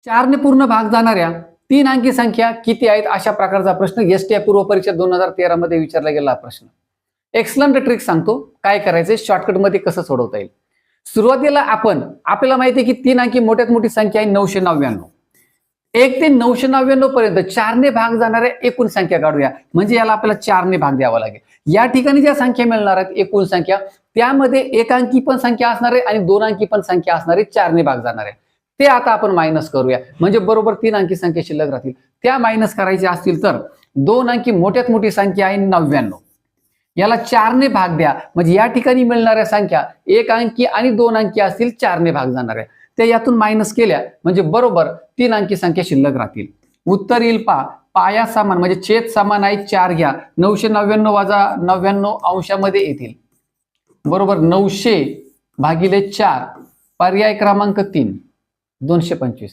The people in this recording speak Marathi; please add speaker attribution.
Speaker 1: 4 ने पूर्ण भाग जाणाऱ्या 3 अंकी संख्या किती आहेत अशा प्रकारचा प्रश्न एसटीआय पूर्व परीक्षा 2013 मध्ये विचारला गेला प्रश्न. एक्सलंट ट्रिक सांगतो काय करायचंय शॉर्टकट मध्ये कसं सोडवता येईल. सुरुवातीला आपल्याला माहिती आहे की 3 अंकी मोठ्यात मोठी संख्या आहे 999. 1 ते 999 पर्यंत 4 ने भाग जाणाऱ्या एकूण संख्या काढूया. म्हणजे याला आपल्याला 4 ने भाग द्यावा लागेल. या ठिकाणी ज्या संख्या मिळणार आहेत एकूण संख्या त्यामध्ये 1 अंकी पण संख्या असणार आहे आणि 2 अंकी पण संख्या असणार आहे 4 ने भाग जाणार आहे. ते आता आपण मायनस करूया म्हणजे बरोबर 3 अंकी संख्या शिल्लक राहतील. त्या मायनस करायच्या असतील तर 2 अंकी मोठ्यात मोठी संख्या आहे 99. याला 4 ने भाग द्या म्हणजे या ठिकाणी मिळणाऱ्या संख्या 1 अंकी आणि 2 अंकी असतील 4 ने भाग जाणार आहे. त्या यातून मायनस केल्या म्हणजे बरोबर 3 अंकी संख्या शिल्लक राहतील. उत्तर येईल पाया समान म्हणजे छेद समान आहे 4 घ्या 999 वजा 99 अंशामध्ये येतील. बरोबर 900 भागिले 4 पर्याय क्रमांक 3 225.